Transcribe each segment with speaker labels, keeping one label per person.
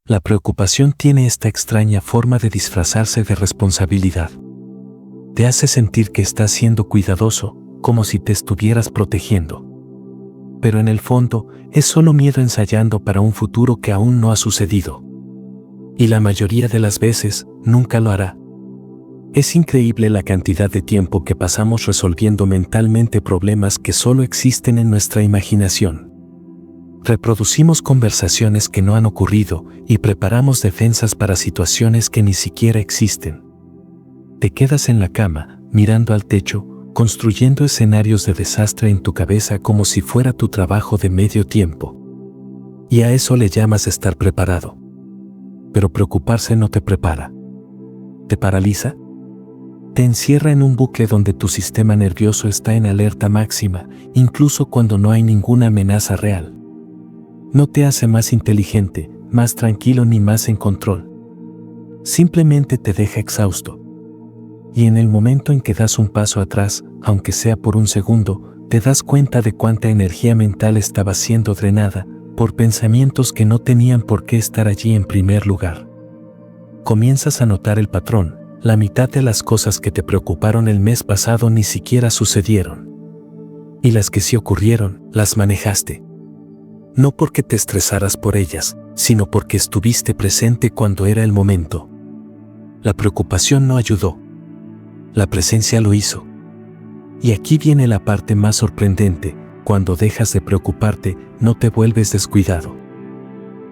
Speaker 1: La preocupación tiene esta extraña forma de disfrazarse de responsabilidad. Te hace sentir que estás siendo cuidadoso, como si te estuvieras protegiendo. Pero en el fondo, es solo miedo ensayando para un futuro que aún no ha sucedido. Y la mayoría de las veces, nunca lo hará. Es increíble la cantidad de tiempo que pasamos resolviendo mentalmente problemas que solo existen en nuestra imaginación. Reproducimos conversaciones que no han ocurrido y preparamos defensas para situaciones que ni siquiera existen. Te quedas en la cama, mirando al techo, construyendo escenarios de desastre en tu cabeza como si fuera tu trabajo de medio tiempo. Y a eso le llamas estar preparado. Pero preocuparse no te prepara. ¿Te paraliza? Te encierra en un bucle donde tu sistema nervioso está en alerta máxima, incluso cuando no hay ninguna amenaza real. No te hace más inteligente, más tranquilo ni más en control. Simplemente te deja exhausto. Y en el momento en que das un paso atrás, aunque sea por un segundo, te das cuenta de cuánta energía mental estaba siendo drenada por pensamientos que no tenían por qué estar allí en primer lugar. Comienzas a notar el patrón. La mitad de las cosas que te preocuparon el mes pasado ni siquiera sucedieron. Y las que sí ocurrieron, las manejaste. No porque te estresaras por ellas, sino porque estuviste presente cuando era el momento. La preocupación no ayudó. La presencia lo hizo. Y aquí viene la parte más sorprendente: cuando dejas de preocuparte, no te vuelves descuidado.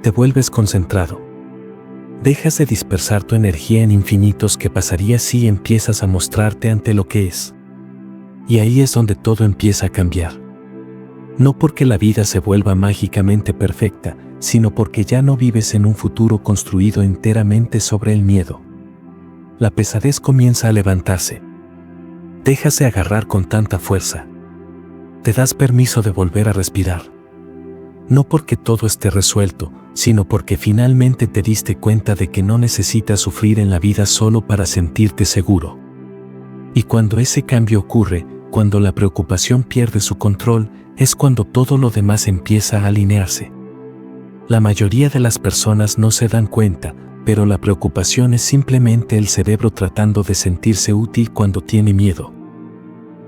Speaker 1: Te vuelves concentrado. Dejas de dispersar tu energía en infinitos. ¿Qué pasaría si empiezas a mostrarte ante lo que es? Y ahí es donde todo empieza a cambiar. No porque la vida se vuelva mágicamente perfecta, sino porque ya no vives en un futuro construido enteramente sobre el miedo. La pesadez comienza a levantarse. Dejas de agarrar con tanta fuerza. Te das permiso de volver a respirar. No porque todo esté resuelto, sino porque finalmente te diste cuenta de que no necesitas sufrir en la vida solo para sentirte seguro. Y cuando ese cambio ocurre, cuando la preocupación pierde su control, es cuando todo lo demás empieza a alinearse. La mayoría de las personas no se dan cuenta, pero la preocupación es simplemente el cerebro tratando de sentirse útil cuando tiene miedo.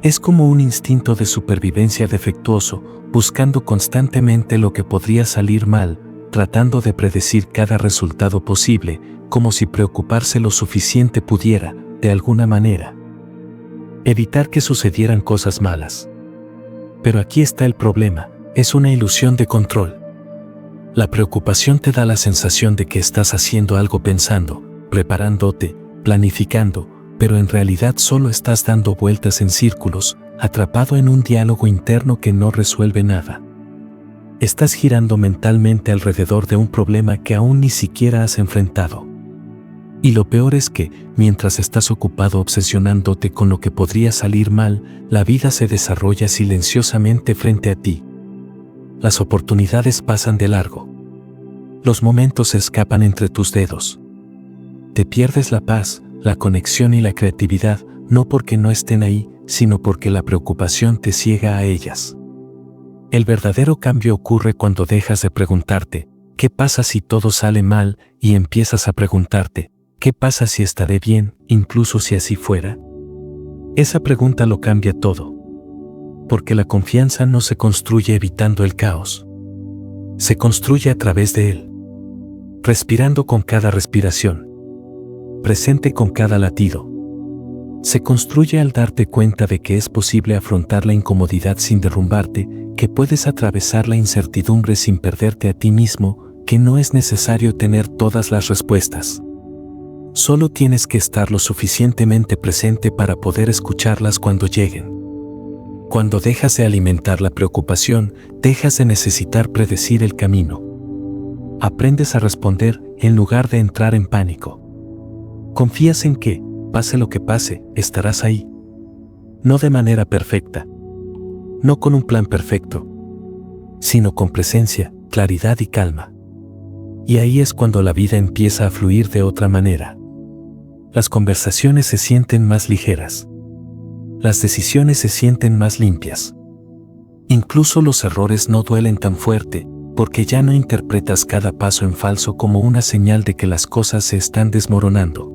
Speaker 1: Es como un instinto de supervivencia defectuoso, buscando constantemente lo que podría salir mal, tratando de predecir cada resultado posible, como si preocuparse lo suficiente pudiera, de alguna manera, evitar que sucedieran cosas malas. Pero aquí está el problema: es una ilusión de control. La preocupación te da la sensación de que estás haciendo algo, pensando, preparándote, planificando, pero en realidad solo estás dando vueltas en círculos, atrapado en un diálogo interno que no resuelve nada. Estás girando mentalmente alrededor de un problema que aún ni siquiera has enfrentado. Y lo peor es que, mientras estás ocupado obsesionándote con lo que podría salir mal, la vida se desarrolla silenciosamente frente a ti. Las oportunidades pasan de largo. Los momentos se escapan entre tus dedos. Te pierdes la paz, la conexión y la creatividad, no porque no estén ahí, sino porque la preocupación te ciega a ellas. El verdadero cambio ocurre cuando dejas de preguntarte, ¿qué pasa si todo sale mal?, y empiezas a preguntarte, ¿qué pasa si estaré bien, incluso si así fuera? Esa pregunta lo cambia todo. Porque la confianza no se construye evitando el caos. Se construye a través de él. Respirando con cada respiración. Presente con cada latido. Se construye al darte cuenta de que es posible afrontar la incomodidad sin derrumbarte, que puedes atravesar la incertidumbre sin perderte a ti mismo, que no es necesario tener todas las respuestas. Solo tienes que estar lo suficientemente presente para poder escucharlas cuando lleguen. Cuando dejas de alimentar la preocupación, dejas de necesitar predecir el camino. Aprendes a responder en lugar de entrar en pánico. Confías en que, pase lo que pase, estarás ahí. No de manera perfecta. No con un plan perfecto. Sino con presencia, claridad y calma. Y ahí es cuando la vida empieza a fluir de otra manera. Las conversaciones se sienten más ligeras. Las decisiones se sienten más limpias. Incluso los errores no duelen tan fuerte, porque ya no interpretas cada paso en falso como una señal de que las cosas se están desmoronando.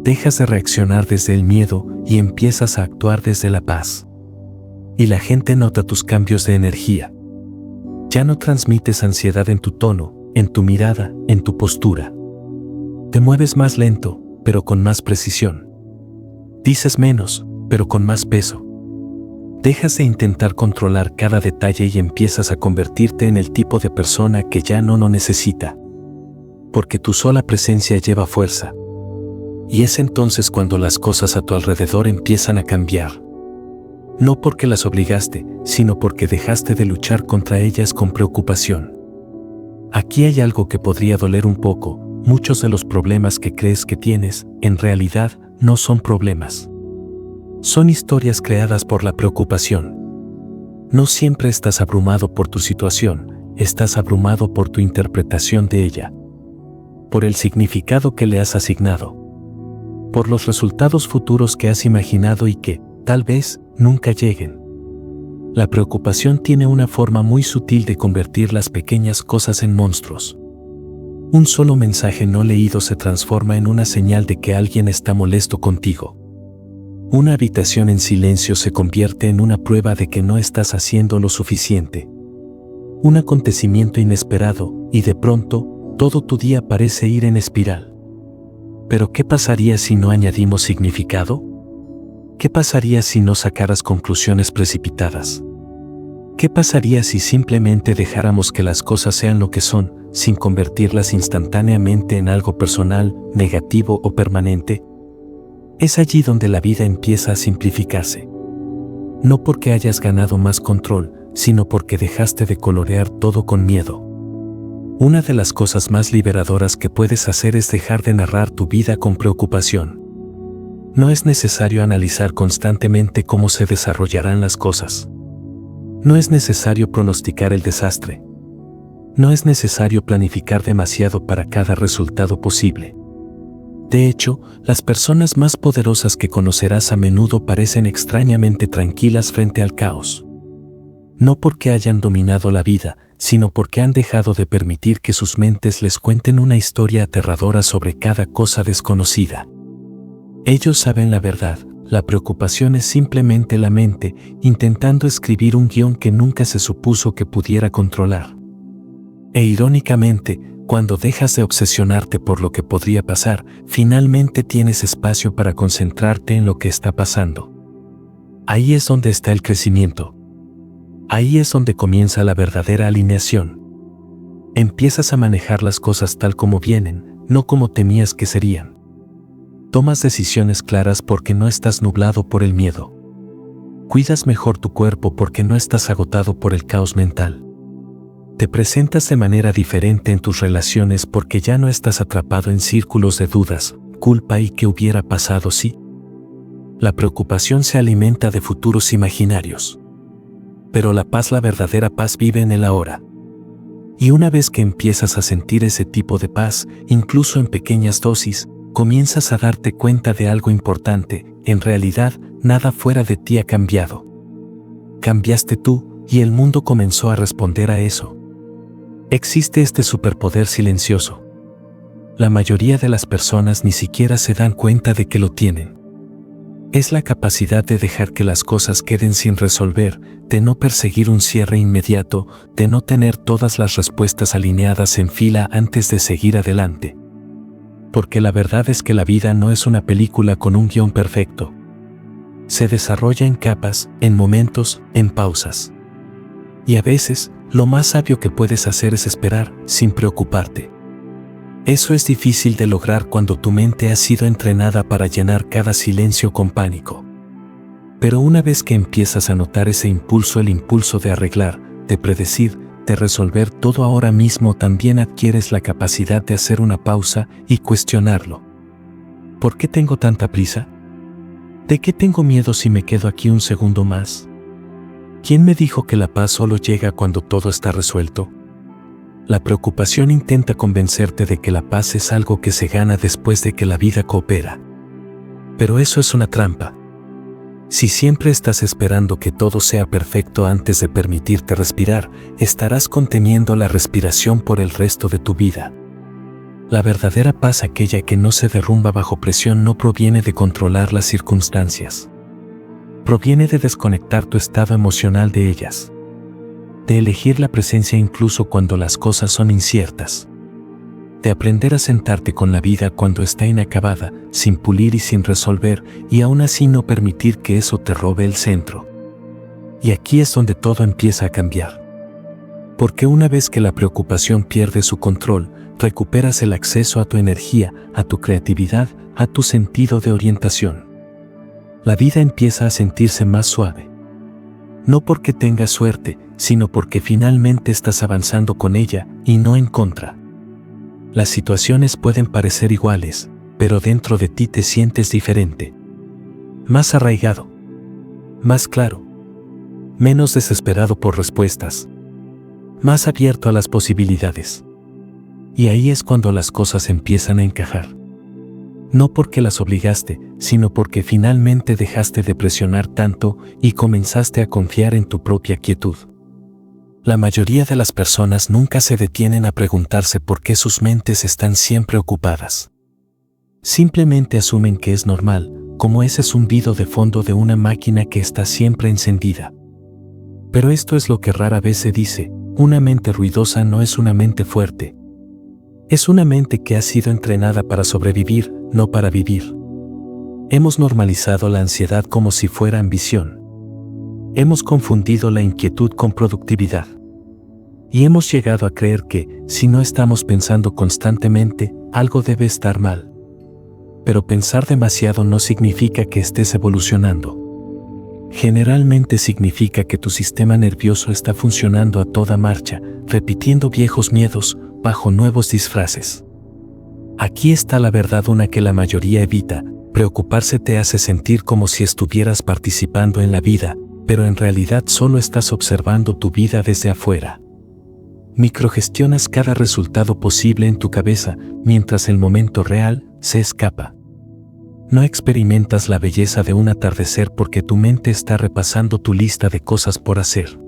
Speaker 1: Dejas de reaccionar desde el miedo y empiezas a actuar desde la paz. Y la gente nota tus cambios de energía. Ya no transmites ansiedad en tu tono, en tu mirada, en tu postura. Te mueves más lento, pero con más precisión. Dices menos, pero con más peso. Dejas de intentar controlar cada detalle y empiezas a convertirte en el tipo de persona que ya no lo necesita. Porque tu sola presencia lleva fuerza. Y es entonces cuando las cosas a tu alrededor empiezan a cambiar. No porque las obligaste, sino porque dejaste de luchar contra ellas con preocupación. Aquí hay algo que podría doler un poco. Muchos de los problemas que crees que tienes, en realidad, no son problemas. Son historias creadas por la preocupación. No siempre estás abrumado por tu situación, estás abrumado por tu interpretación de ella. Por el significado que le has asignado. Por los resultados futuros que has imaginado y que, tal vez, nunca lleguen. La preocupación tiene una forma muy sutil de convertir las pequeñas cosas en monstruos. Un solo mensaje no leído se transforma en una señal de que alguien está molesto contigo. Una habitación en silencio se convierte en una prueba de que no estás haciendo lo suficiente. Un acontecimiento inesperado, y de pronto, todo tu día parece ir en espiral. ¿Pero qué pasaría si no añadimos significado? ¿Qué pasaría si no sacaras conclusiones precipitadas? ¿Qué pasaría si simplemente dejáramos que las cosas sean lo que son, sin convertirlas instantáneamente en algo personal, negativo o permanente? Es allí donde la vida empieza a simplificarse. No porque hayas ganado más control, sino porque dejaste de colorear todo con miedo. Una de las cosas más liberadoras que puedes hacer es dejar de narrar tu vida con preocupación. No es necesario analizar constantemente cómo se desarrollarán las cosas. No es necesario pronosticar el desastre. No es necesario planificar demasiado para cada resultado posible. De hecho, las personas más poderosas que conocerás a menudo parecen extrañamente tranquilas frente al caos. No porque hayan dominado la vida, sino porque han dejado de permitir que sus mentes les cuenten una historia aterradora sobre cada cosa desconocida. Ellos saben la verdad, la preocupación es simplemente la mente intentando escribir un guión que nunca se supuso que pudiera controlar. E irónicamente, cuando dejas de obsesionarte por lo que podría pasar, finalmente tienes espacio para concentrarte en lo que está pasando. Ahí es donde está el crecimiento. Ahí es donde comienza la verdadera alineación. Empiezas a manejar las cosas tal como vienen, no como temías que serían. Tomas decisiones claras porque no estás nublado por el miedo. Cuidas mejor tu cuerpo porque no estás agotado por el caos mental. Te presentas de manera diferente en tus relaciones porque ya no estás atrapado en círculos de dudas, culpa y qué hubiera pasado si. La preocupación se alimenta de futuros imaginarios. Pero la paz, la verdadera paz, vive en el ahora. Y una vez que empiezas a sentir ese tipo de paz, incluso en pequeñas dosis, comienzas a darte cuenta de algo importante. En realidad, nada fuera de ti ha cambiado. Cambiaste tú, y el mundo comenzó a responder a eso. Existe este superpoder silencioso. La mayoría de las personas ni siquiera se dan cuenta de que lo tienen. Es la capacidad de dejar que las cosas queden sin resolver, de no perseguir un cierre inmediato, de no tener todas las respuestas alineadas en fila antes de seguir adelante. Porque la verdad es que la vida no es una película con un guión perfecto. Se desarrolla en capas, en momentos, en pausas. Y a veces, lo más sabio que puedes hacer es esperar, sin preocuparte. Eso es difícil de lograr cuando tu mente ha sido entrenada para llenar cada silencio con pánico. Pero una vez que empiezas a notar ese impulso, el impulso de arreglar, de predecir, de resolver todo ahora mismo, también adquieres la capacidad de hacer una pausa y cuestionarlo. ¿Por qué tengo tanta prisa? ¿De qué tengo miedo si me quedo aquí un segundo más? ¿Quién me dijo que la paz solo llega cuando todo está resuelto? La preocupación intenta convencerte de que la paz es algo que se gana después de que la vida coopera. Pero eso es una trampa. Si siempre estás esperando que todo sea perfecto antes de permitirte respirar, estarás conteniendo la respiración por el resto de tu vida. La verdadera paz, aquella que no se derrumba bajo presión, no proviene de controlar las circunstancias. Proviene de desconectar tu estado emocional de ellas. De elegir la presencia incluso cuando las cosas son inciertas. De aprender a sentarte con la vida cuando está inacabada, sin pulir y sin resolver, y aún así no permitir que eso te robe el centro. Y aquí es donde todo empieza a cambiar. Porque una vez que la preocupación pierde su control, recuperas el acceso a tu energía, a tu creatividad, a tu sentido de orientación. La vida empieza a sentirse más suave. No porque tengas suerte, sino porque finalmente estás avanzando con ella y no en contra. Las situaciones pueden parecer iguales, pero dentro de ti te sientes diferente. Más arraigado. Más claro. Menos desesperado por respuestas. Más abierto a las posibilidades. Y ahí es cuando las cosas empiezan a encajar. No porque las obligaste, sino porque finalmente dejaste de presionar tanto y comenzaste a confiar en tu propia quietud. La mayoría de las personas nunca se detienen a preguntarse por qué sus mentes están siempre ocupadas. Simplemente asumen que es normal, como ese zumbido de fondo de una máquina que está siempre encendida. Pero esto es lo que rara vez se dice: una mente ruidosa no es una mente fuerte. Es una mente que ha sido entrenada para sobrevivir, no para vivir. Hemos normalizado la ansiedad como si fuera ambición. Hemos confundido la inquietud con productividad. Y hemos llegado a creer que, si no estamos pensando constantemente, algo debe estar mal. Pero pensar demasiado no significa que estés evolucionando. Generalmente significa que tu sistema nervioso está funcionando a toda marcha, repitiendo viejos miedos, bajo nuevos disfraces. Aquí está la verdad, una que la mayoría evita. Preocuparse te hace sentir como si estuvieras participando en la vida, pero en realidad solo estás observando tu vida desde afuera. Microgestionas cada resultado posible en tu cabeza, mientras el momento real se escapa. No experimentas la belleza de un atardecer porque tu mente está repasando tu lista de cosas por hacer.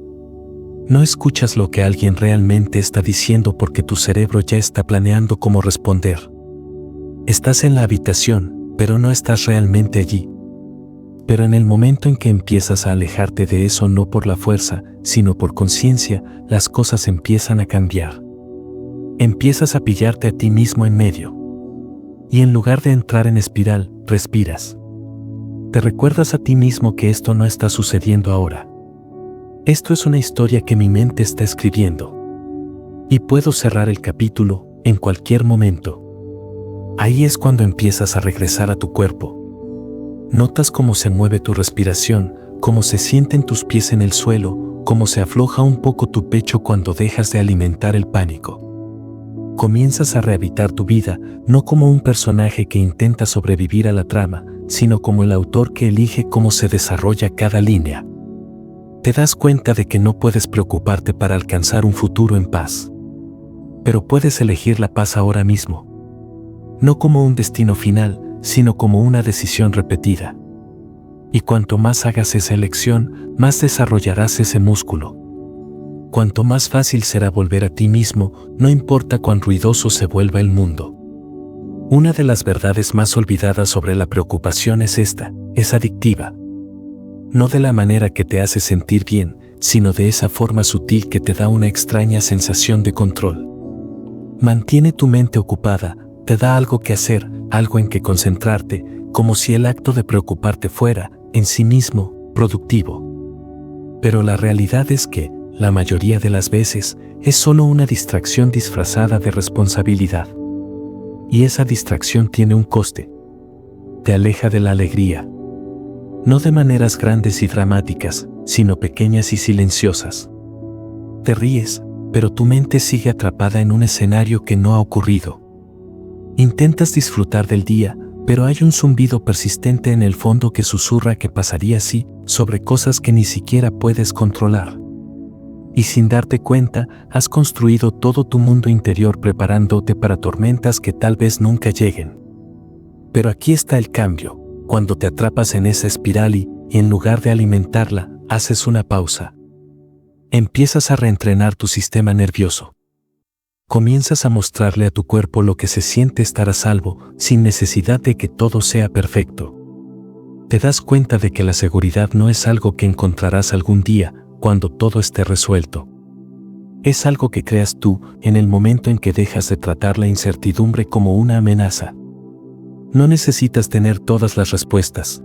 Speaker 1: No escuchas lo que alguien realmente está diciendo porque tu cerebro ya está planeando cómo responder. Estás en la habitación, pero no estás realmente allí. Pero en el momento en que empiezas a alejarte de eso, no por la fuerza, sino por conciencia, las cosas empiezan a cambiar. Empiezas a pillarte a ti mismo en medio. Y en lugar de entrar en espiral, respiras. Te recuerdas a ti mismo que esto no está sucediendo ahora. Esto es una historia que mi mente está escribiendo. Y puedo cerrar el capítulo en cualquier momento. Ahí es cuando empiezas a regresar a tu cuerpo. Notas cómo se mueve tu respiración, cómo se sienten tus pies en el suelo, cómo se afloja un poco tu pecho cuando dejas de alimentar el pánico. Comienzas a rehabitar tu vida, no como un personaje que intenta sobrevivir a la trama, sino como el autor que elige cómo se desarrolla cada línea. Te das cuenta de que no puedes preocuparte para alcanzar un futuro en paz. Pero puedes elegir la paz ahora mismo. No como un destino final, sino como una decisión repetida. Y cuanto más hagas esa elección, más desarrollarás ese músculo. Cuanto más fácil será volver a ti mismo, no importa cuán ruidoso se vuelva el mundo. Una de las verdades más olvidadas sobre la preocupación es esta: es adictiva. No de la manera que te hace sentir bien, sino de esa forma sutil que te da una extraña sensación de control. Mantiene tu mente ocupada, te da algo que hacer, algo en que concentrarte, como si el acto de preocuparte fuera, en sí mismo, productivo. Pero la realidad es que, la mayoría de las veces, es solo una distracción disfrazada de responsabilidad. Y esa distracción tiene un coste. Te aleja de la alegría. No de maneras grandes y dramáticas, sino pequeñas y silenciosas. Te ríes, pero tu mente sigue atrapada en un escenario que no ha ocurrido. Intentas disfrutar del día, pero hay un zumbido persistente en el fondo que susurra que pasaría así, sobre cosas que ni siquiera puedes controlar. Y sin darte cuenta, has construido todo tu mundo interior preparándote para tormentas que tal vez nunca lleguen. Pero aquí está el cambio: cuando te atrapas en esa espiral y y en lugar de alimentarla, haces una pausa. Empiezas a reentrenar tu sistema nervioso. Comienzas a mostrarle a tu cuerpo lo que se siente estar a salvo, sin necesidad de que todo sea perfecto. Te das cuenta de que la seguridad no es algo que encontrarás algún día, cuando todo esté resuelto. Es algo que creas tú en el momento en que dejas de tratar la incertidumbre como una amenaza. No necesitas tener todas las respuestas.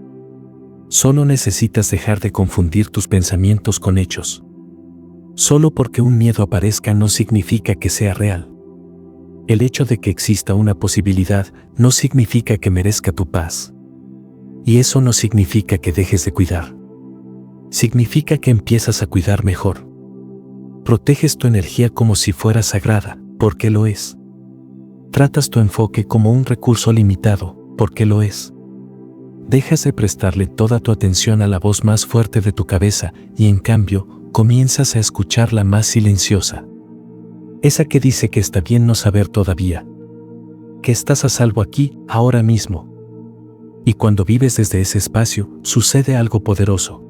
Speaker 1: Solo necesitas dejar de confundir tus pensamientos con hechos. Solo porque un miedo aparezca no significa que sea real. El hecho de que exista una posibilidad no significa que merezca tu paz. Y eso no significa que dejes de cuidar. Significa que empiezas a cuidar mejor. Proteges tu energía como si fuera sagrada, porque lo es. Tratas tu enfoque como un recurso limitado, porque lo es. Dejas de prestarle toda tu atención a la voz más fuerte de tu cabeza y en cambio, comienzas a escuchar la más silenciosa. Esa que dice que está bien no saber todavía. Que estás a salvo aquí, ahora mismo. Y cuando vives desde ese espacio, sucede algo poderoso.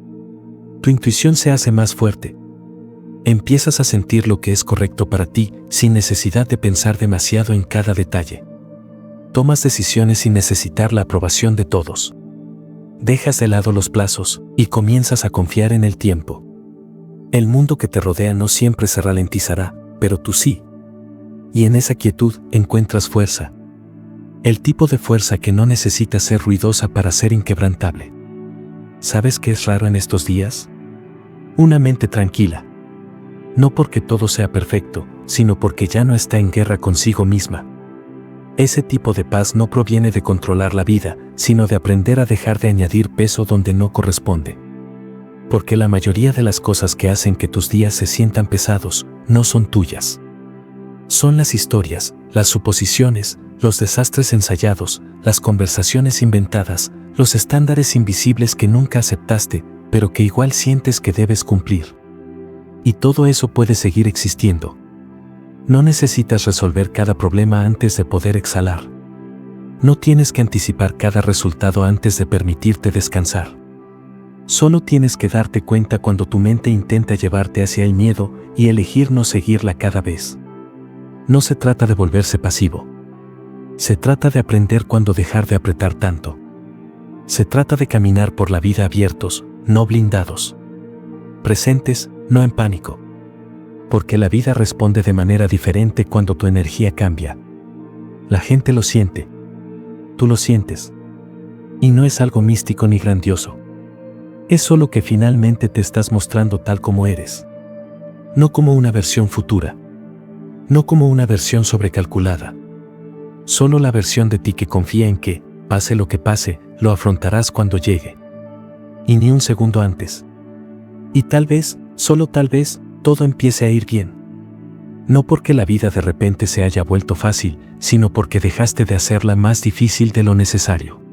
Speaker 1: Tu intuición se hace más fuerte. Empiezas a sentir lo que es correcto para ti, sin necesidad de pensar demasiado en cada detalle. Tomas decisiones sin necesitar la aprobación de todos. Dejas de lado los plazos y comienzas a confiar en el tiempo. El mundo que te rodea no siempre se ralentizará, pero tú sí. Y en esa quietud encuentras fuerza. El tipo de fuerza que no necesita ser ruidosa para ser inquebrantable. ¿Sabes qué es raro en estos días? Una mente tranquila. No porque todo sea perfecto, sino porque ya no está en guerra consigo misma. Ese tipo de paz no proviene de controlar la vida, sino de aprender a dejar de añadir peso donde no corresponde. Porque la mayoría de las cosas que hacen que tus días se sientan pesados, no son tuyas. Son las historias, las suposiciones, los desastres ensayados, las conversaciones inventadas, los estándares invisibles que nunca aceptaste, pero que igual sientes que debes cumplir. Y todo eso puede seguir existiendo. No necesitas resolver cada problema antes de poder exhalar. No tienes que anticipar cada resultado antes de permitirte descansar. Solo tienes que darte cuenta cuando tu mente intenta llevarte hacia el miedo y elegir no seguirla cada vez. No se trata de volverse pasivo. Se trata de aprender cuándo dejar de apretar tanto. Se trata de caminar por la vida abiertos, no blindados. Presentes, no en pánico. Porque la vida responde de manera diferente cuando tu energía cambia. La gente lo siente. Tú lo sientes. Y no es algo místico ni grandioso. Es solo que finalmente te estás mostrando tal como eres. No como una versión futura. No como una versión sobrecalculada. Solo la versión de ti que confía en que, pase lo que pase, lo afrontarás cuando llegue. Y ni un segundo antes. Y tal vez, solo tal vez, todo empiece a ir bien. No porque la vida de repente se haya vuelto fácil, sino porque dejaste de hacerla más difícil de lo necesario.